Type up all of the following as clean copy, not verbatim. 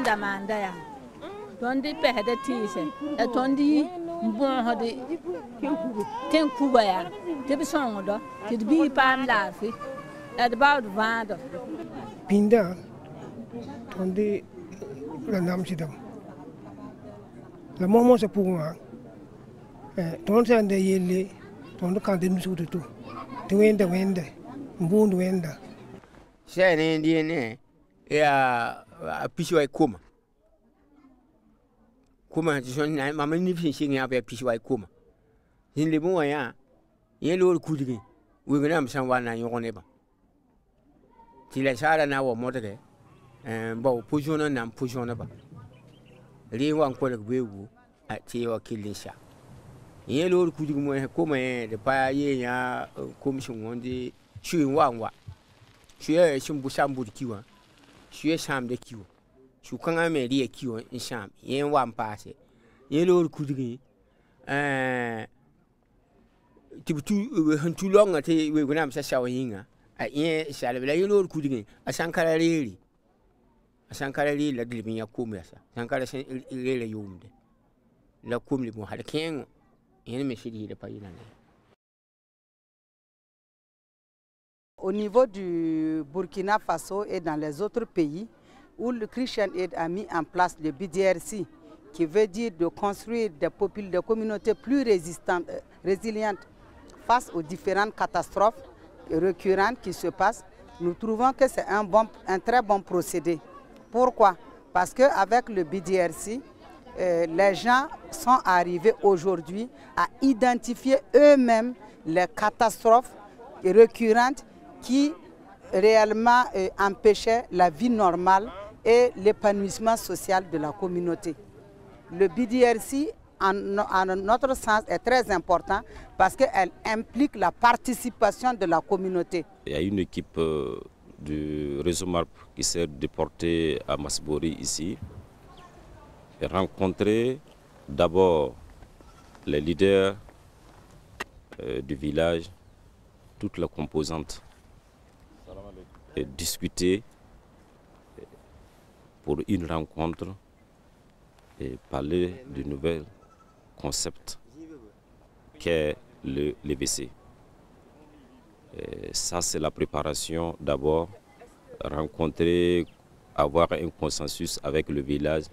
da manda ya tondi pehde tise e tondi bon hode ten kuba ya te bi songo te bi pam lafi e de baud vando pinda tondi la nam sidam la momo se puma ton se ande yelle ton kan de nusu to wende mbundu wenda sene ndiene ya pishiwa kuma tishon na mama ni fin shin ya ba pishiwa kuma hin le bon ya yen lo kudigi we gna am san wana yone ba ti la sara na wo modere bo pujona na pujona ba ri wan ko le bewu a ti wa kilisha yen lo kudigi mo kuma de pa ye ya commission wonde shui wanwa shui shimbu sambu kiwa shui sam de kiwa shu kanga me ri kiwa in sham yen wan passe yen lo kudigi tibutu hantu longa te we gunam sa shawa yinga a yen shalbe la yen lo kudigi a sankara ri la dilbin ya kuma sa sankara sen rele yumde la kumli mo hada kengo yen me shidi de payina ne. Au niveau du Burkina Faso et dans les autres pays où le Christian Aid a mis en place le BDRC, qui veut dire de construire des communautés plus résilientes face aux différentes catastrophes récurrentes qui se passent, nous trouvons que c'est un très bon procédé. Pourquoi? Parce qu'avec le BDRC, les gens sont arrivés aujourd'hui à identifier eux-mêmes les catastrophes récurrentes qui réellement empêchaient la vie normale et l'épanouissement social de la communauté. Le BDRC, en notre sens, est très important parce qu'elle implique la participation de la communauté. Il y a une équipe du réseau MARP qui s'est déportée à Masbori ici et rencontré d'abord les leaders du village, toute la composante, et discuter pour une rencontre et parler du nouvel concept qu'est le l'EVC. Ça, c'est la préparation d'abord, rencontrer, avoir un consensus avec le village,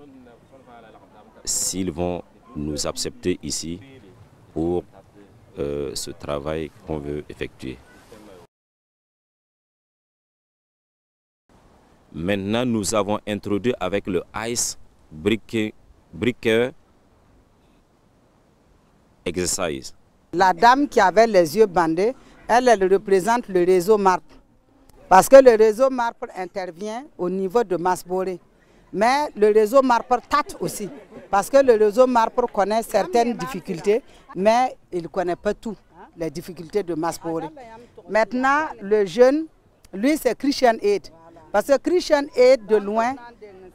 s'ils vont nous accepter ici pour ce travail qu'on veut effectuer. Maintenant, nous avons introduit avec le ICE Breaker Exercise. La dame qui avait les yeux bandés, elle représente le réseau MARP. Parce que le réseau MARP intervient au niveau de Masboré. Mais le réseau MARP tâte aussi. Parce que le réseau MARP connaît certaines difficultés, mais il ne connaît pas tout, les difficultés de Masboré. Maintenant, le jeune, lui, c'est Christian Aid. Parce que Christian Aid, de loin,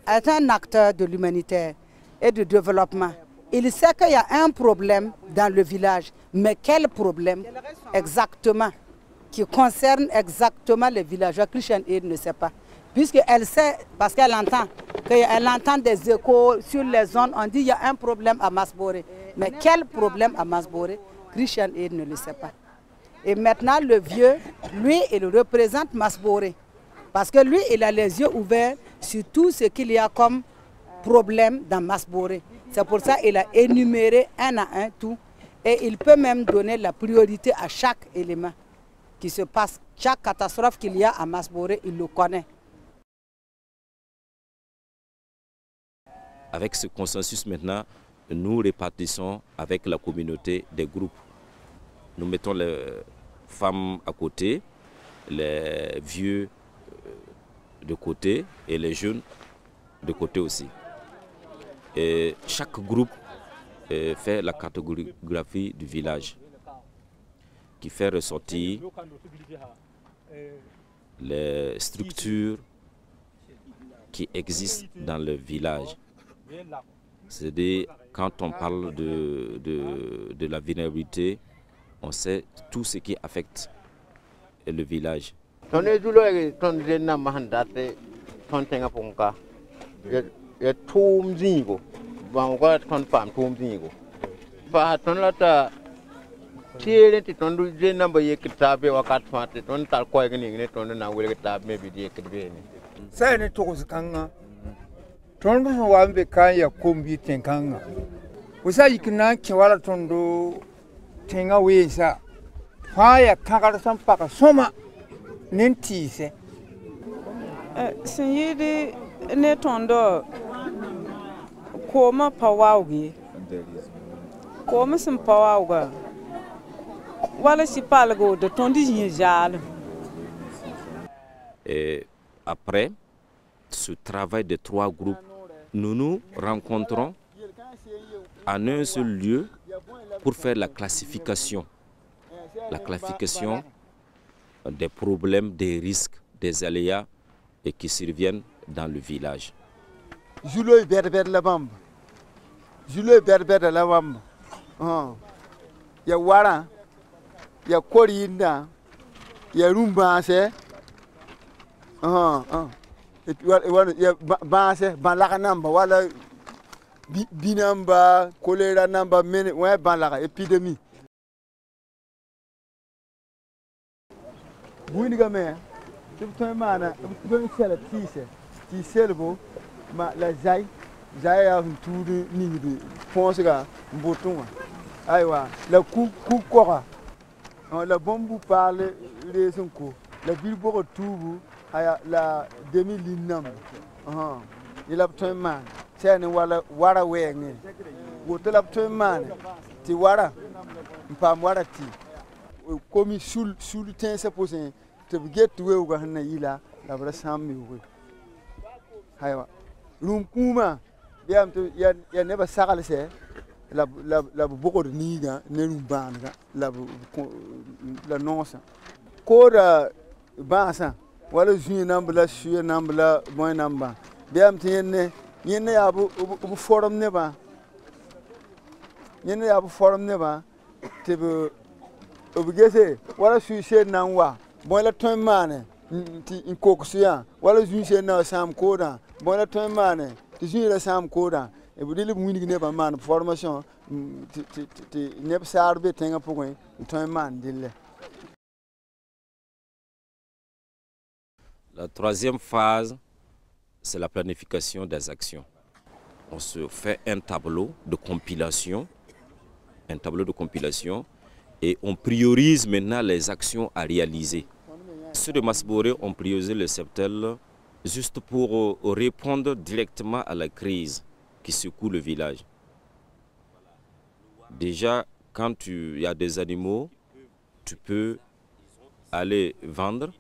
est un acteur de l'humanitaire et du développement. Il sait qu'il y a un problème dans le village, mais quel problème exactement qui concerne exactement les villageois? Christian Aid ne sait pas. Puisqu'elle sait, parce qu'elle entend des échos sur les zones, on dit qu'il y a un problème à Masboré. Mais quel problème à Masboré? Christian Aid ne le sait pas. Et maintenant, le vieux, lui, il représente Masboré. Parce que lui, il a les yeux ouverts sur tout ce qu'il y a comme problème dans Masboré. C'est pour ça qu'il a énuméré un à un tout. Et il peut même donner la priorité à chaque élément qui se passe. Chaque catastrophe qu'il y a à Masboré, il le connaît. Avec ce consensus maintenant, nous répartissons avec la communauté des groupes. Nous mettons les femmes à côté, les vieux de côté et les jeunes de côté aussi. Et chaque groupe fait la cartographie du village qui fait ressortir les structures qui existent dans le village. C'est-à-dire, quand on parle de la vulnérabilité, on sait tout ce qui affecte le village. ya tum zingo ba ko ton pam tum zingo fa ton la ta tiere ti ton du je namba ye kitabe wakat fate ton tal ko ne ton na wele kitabe me bi de kitabe ni sai ne to kanga ton bu wa be kan ya kombi ten kanga usa yikna ki wala ton do tenga wesa fa ya kakar san paka soma nin tise sin yidi ne ton do koma pawawgi koma sin pawawga wala si palgo de ton di jale. Et après ce travail de 3 groupes, nous nous rencontrons en un seul lieu pour faire la classification des problèmes, des risques, des aléas et qui surviennent dans le village. Julo berber la bamba. Julo berber la bamba. Ya wara ya korinda ya rumba se ya banse ban la namba wala binamba choléra namba men ouais ban la épidémie buini game tu mana tu sela tise bo ma la zai ya tudu ningi fonga mbotunga aywa la ku kora la bombu parle les sonko la bilbo tubu aya la demi linam il a besoin man c'est ne wara wengi woto la besoin man ti wara mpam wara ti komi sul ten se posen te get we go hanna yila la bra sammi we haywa rum kuma biam to ya ne ba sagal se la boko de niga ne rum banga la nonsa ko da bansa wala juin nambla suye nambla moy namba biam tienne yene ya bu forum ne ba te bu obigese wala suye nanwa bon la ton mane ti in koksuya wala juin na sam koda bon la ton mane ti juin la sam koda e bu dile munigi ne ba man formation ti ne sarbe tenga pokoy ton man dile. La troisième phase, c'est la planification des actions. On se fait un tableau de compilation et on priorise maintenant les actions à réaliser. Ceux de Masboré ont priorisé le septel juste pour répondre directement à la crise qui secoue le village. Déjà, quand il y a des animaux, tu peux aller vendre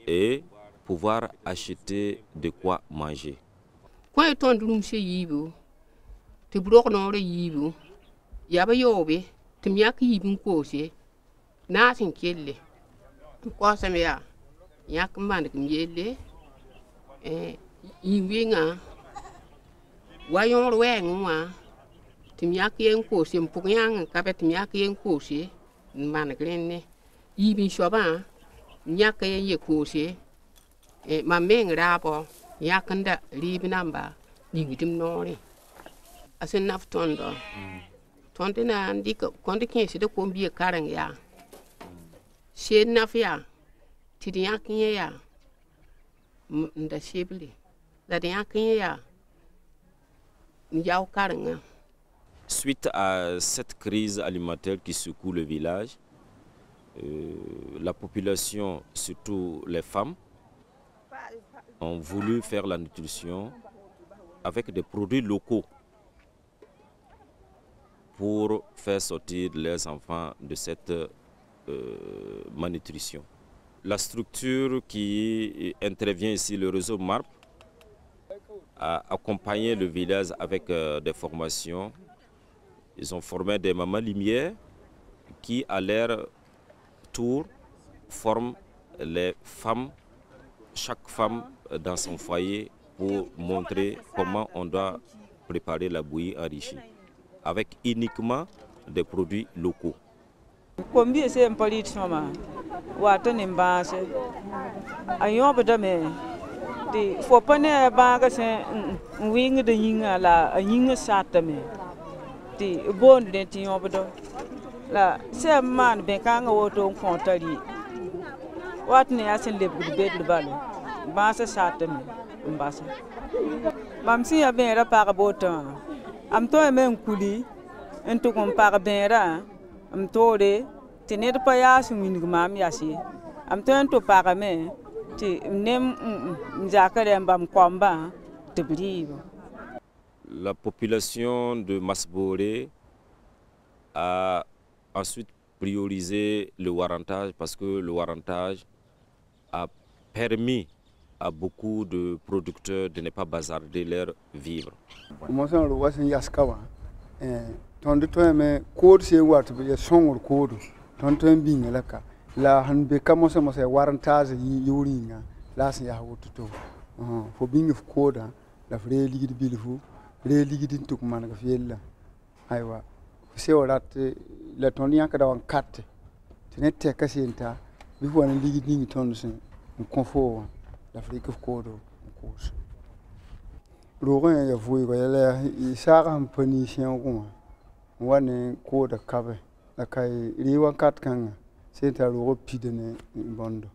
et pouvoir acheter de quoi manger. Quand on tourne chez Yibu, tu bloques dans le Yibu, Yaba Yobe, tu m'y Yibun Koshe, Natin Kelle, tu crois ça me a, Yakman de Miele, et Yinga, Wayon Wang, tu m'y en Koshe, Pugyan, Capet Miaki en Koshe, Managrene, Yibin Chaban. Nyaka ye kose ma meng rabo yakanda libi namba ningitim nori asen naf tondo tonde na ndika konde kensi de ko biye karang ya she naf ya tidi yakin ya nda shebli da yakin ya nyaw karang. Suite à cette crise alimentaire qui secoue le village, la population, surtout les femmes, ont voulu faire la nutrition avec des produits locaux pour faire sortir leurs enfants de cette malnutrition. La structure qui intervient ici, le réseau MARP, a accompagné le village avec des formations. Ils ont formé des mamans lumière qui, à leur tour, forment les femmes, chaque femme dans son foyer, pour montrer comment on doit préparer la bouillie enrichie, avec uniquement des produits locaux. Combien c'est un politique, maman? Ou attends une base? Ayon bedame, de fo pa ne ba ga se wing de yinga la yinga satame de bon de ti obodo la se man be ka nga woto kontari wat ne asen le bu be de balo ba sa satame mbasa mam si ya ben ra pa boto am to men kuli en to kon pa ben ra am to de tener pa ya su min mam ya si am to en to pa me La population de Masboré a ensuite priorisé le warantage parce que le warantage a permis à beaucoup de producteurs de ne pas bazarder leur vivre. La han be kamosa mosa warantage yuringa la sin ya wututo fo bingi koda la fre ligidi bilfu re ligidi tuk man ga fiella aywa se orat la ton yanka da wan katte tenete kasinta bi fo na ligidi ngi ton sin confort la fre ko kodo kos rogan ya vui ko yala isara hampani sian ko wane koda kabe la kai riwan kat kanga c'est un euro pidene bondo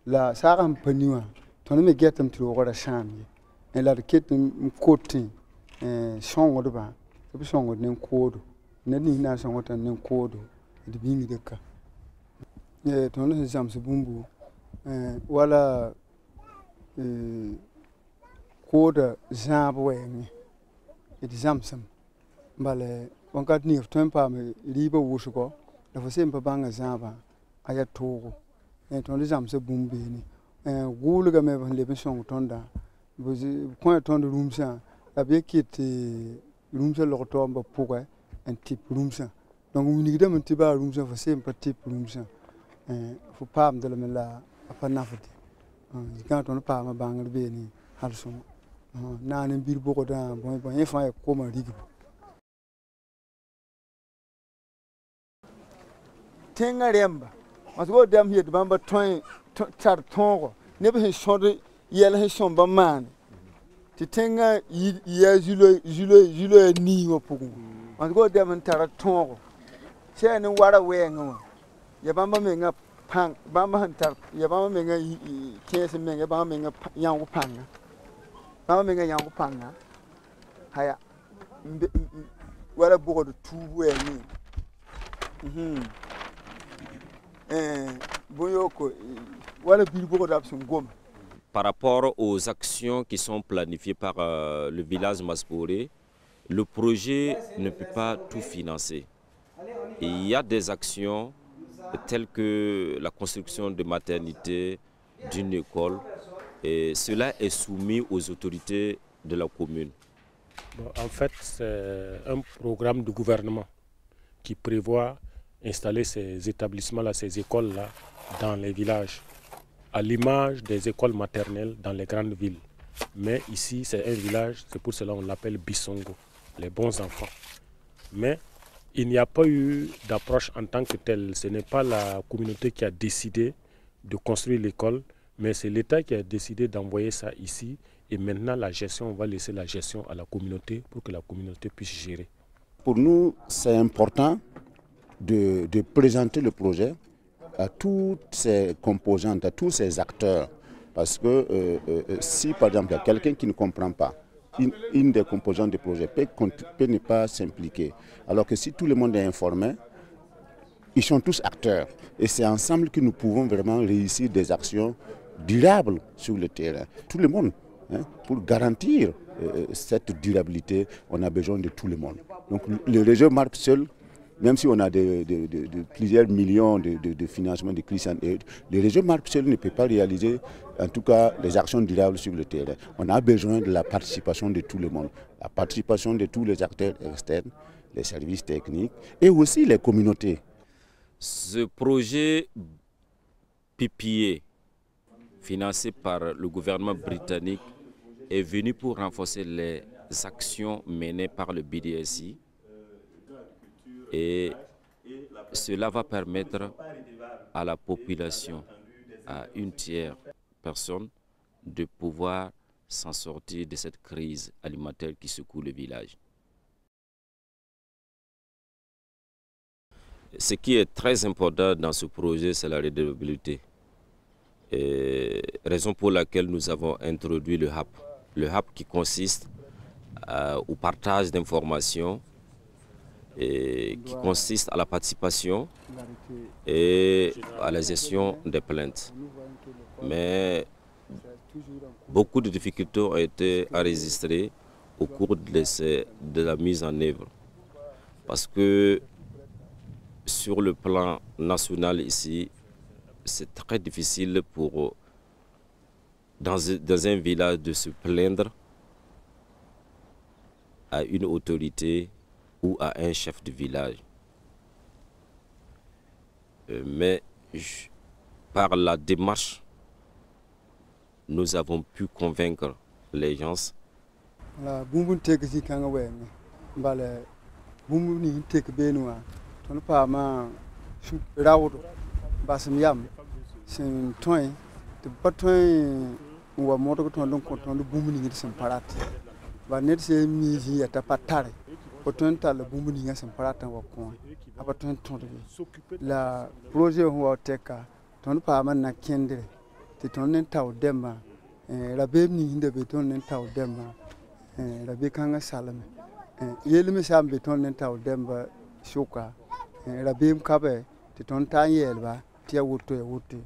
la saram paniwa ton me getam tu ora chamie et la ket côté songo de ba to songo nen kodo nani na songo tan nen kodo de bingi de ka ton le jam se bumbu wala koda jambo wen et jamsam bale on kat ni ton pa me riba wusuko da fo sempa banga jamba aya togo ton les âmes se bombeni goule ga me ban le son tonda bozi point ton de room ça la bien qui était room ça le tombe pour un type room ça donc on ni dem tiba room ça c'est un petit room ça faut pas me de la pas nafati quand on pas ma bangal beni halso na ne bir boko da bon bon fa ko ma rigi tenga remba mas go dam hier de bamba toin tar tongo ne be shode yel he shomba man ti tenga ya julo ni wo pugu mas go dam tar tongo che ne wara wenga ya bamba me nga pang bamba hantar ya bamba me nga kese me nga bamba me nga yang panga bamba me nga yang panga haya wara bugo de tubu ni Par rapport aux actions qui sont planifiées par le village Masboré, le projet ne peut pas tout financer. Et il y a des actions telles que la construction de maternité, d'une école, et cela est soumis aux autorités de la commune. En fait, c'est un programme de gouvernement qui prévoit installer ces établissements-là, ces écoles-là, dans les villages, à l'image des écoles maternelles dans les grandes villes. Mais ici, c'est un village, c'est pour cela qu'on l'appelle Bisongo, les bons enfants. Mais il n'y a pas eu d'approche en tant que telle. Ce n'est pas la communauté qui a décidé de construire l'école, mais c'est l'État qui a décidé d'envoyer ça ici. Et maintenant, la gestion, on va laisser la gestion à la communauté pour que la communauté puisse gérer. Pour nous, c'est important de présenter le projet à toutes ces composantes, à tous ces acteurs. Parce que si par exemple il y a quelqu'un qui ne comprend pas, une des composantes du projet peut ne pas s'impliquer. Alors que si tout le monde est informé, ils sont tous acteurs. Et c'est ensemble que nous pouvons vraiment réussir des actions durables sur le terrain. Tout le monde, pour garantir cette durabilité, on a besoin de tout le monde. Donc le réseau MARP seul, même si on a plusieurs millions de financements de Christian Aid, le réseau MARP seul ne peut pas réaliser, en tout cas, les actions durables sur le terrain. On a besoin de la participation de tout le monde, la participation de tous les acteurs externes, les services techniques et aussi les communautés. Ce projet PPA, financé par le gouvernement britannique, est venu pour renforcer les actions menées par le BDSI. Et cela va permettre à la population, à une tiers personne, de pouvoir s'en sortir de cette crise alimentaire qui secoue le village. Ce qui est très important dans ce projet, c'est la redevabilité. Raison pour laquelle nous avons introduit le HAP. Le HAP qui consiste au partage d'informations, qui consiste à la participation et à la gestion des plaintes. Mais beaucoup de difficultés ont été enregistrées au cours de la mise en œuvre. Parce que sur le plan national ici, c'est très difficile pour dans un village de se plaindre à une autorité ou à un chef de village. Mais par la démarche, nous avons pu convaincre les gens. Wa moto ko ton bumu ni sem parat ba net se mi ya ta patare ko ton ta la bumu ni sem parat wa ko aba ton la projet ho teka ton pa man na kendre ti ton nen taw demba la be ni hinde be ton nen taw demba la be kanga salame yeli mi sam be ton nen taw demba shuka la be mkabe ti ton ta yelba ti ya wuto ya wuto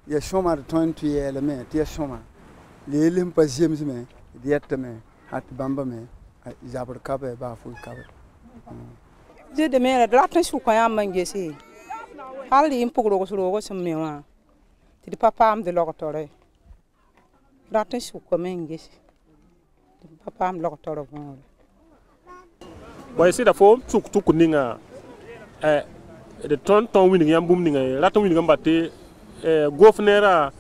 ya shoma de ton tu yele me ti shoma le lim pa james me diette me hat bamba me jabar kabe ba fu kabe je de me la tan su ko yam mangesi hali im pugro ko suro ko semme wa ti papa am de lokotore la tan su ko mangesi ti papa am lokotore ko boy si da fo tuk tuk ninga de ton wini yam bum ninga la ton wini ngambate gouverneur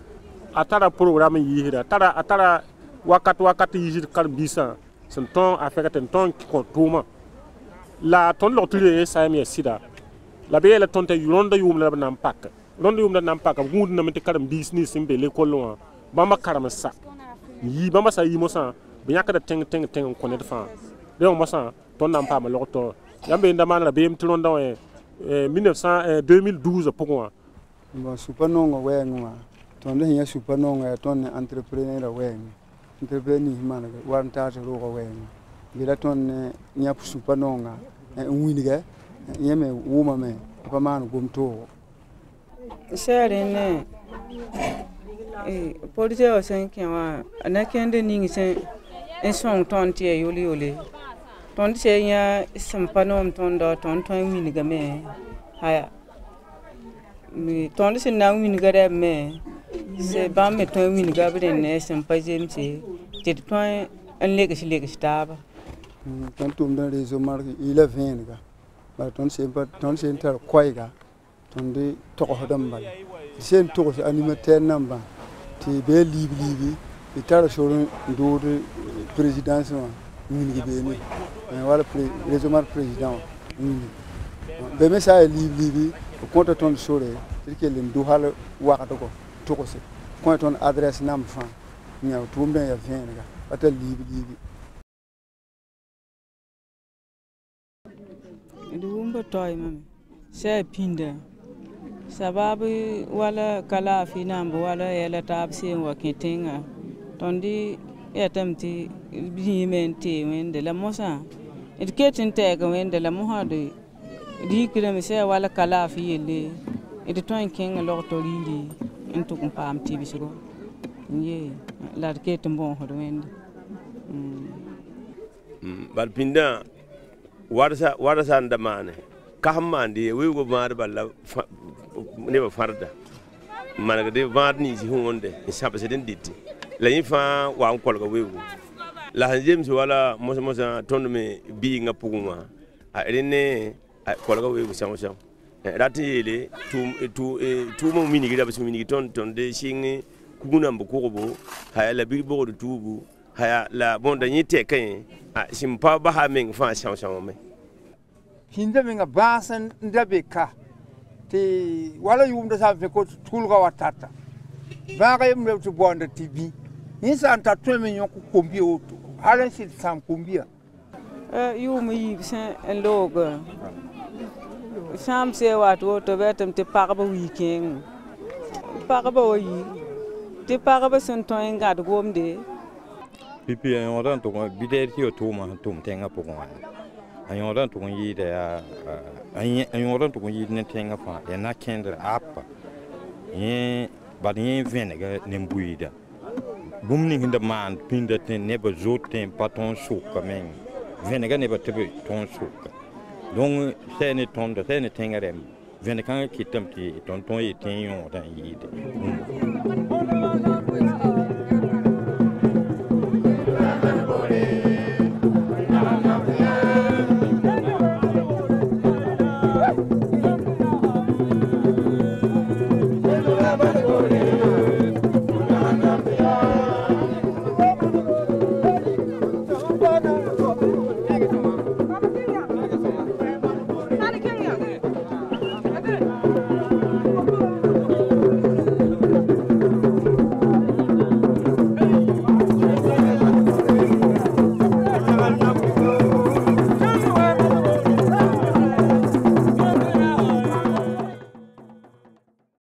atara programme yihira atara wakati yihir kar bisa son ton affaire ton qui kontuma la ton lotire sam sida la be la ton te ronda yum la nam pak ronda yum la nam pak ngud na mete kar business imbe le kolon bamba karama sa yi bamba sa yi mosa be yakada teng ko ne fa de on mosa ton nam pa ma lokto yambe ndamana la be mtronda 2012 pourquoi ba supanonga wenga ton de ya supanonga ton entrepreneur wenga entrepreneur mana wan ta ro ko wenga bila ton nya supanonga winiga yeme wuma me pa man gumto sere ne polise o sen kiwa ana kende ningi sen en son ton tie yoli ton se ya sampanom ton do ton winiga me haya mi ton se na wini gare me se ba me ton wini gabre ne sem pa jemse te ton en lege staba ton tum da réseau marque il a 20 ga ba ton se inter koiga ton de to ko dam ba sen to ko animateur namba ti be libi itara shoron do de présidence wini be ni wala réseau marque président wini be me sa libi ko ton sore que le duhal wakata ko to ko se ko ton adresse nam fa nyaw tum den ya fen ga ata libi Dumba toy mami se pinda sababu wala kala finambo wala yala tabsi wa ketenga tondi yatamti bimenti wende la mosa etiketin tega wende la mohade dikira mi se wala kala fi yele ede ton king lokto riri entu kum pam tibi sigo ye la ketin bon hodo wende bal pinda warasa ndamane kahamandi we go mar balla ne ba farda managa de var ni ji honde sapa se den ditti la yifa wa an kolga wewu la hanjem so wala mosa tondo me bi nga puguma a rene kolga wewu sang ratile tu mo mini gida basu mini ton de shingi kubuna mbuko haya la bi bo de tubu haya la bon da nyite kan simpa ba ha men fa sang me hinda menga basan ndabeka te wala yumda sa fe ko tulga watata ba ga yum to bonda tibi insan ta tun min yon kombi oto halan sit sam kombia yu mi sen en logo sam se wato to betam te parba weekend parba yi te parba sen to en gad gomde pipi en oran to bider ti o to ma to tenga po ko an oran to yi de an oran to yi ne tenga fa ya na kendre apa ye bad ye venega nembuida bumni hinda man pinda ten neba zoten paton souka men venega neba tebe ton souka donc c'est ne ton de c'est ne tengarem venega kitam ti ton ton yi ten yon dan yi de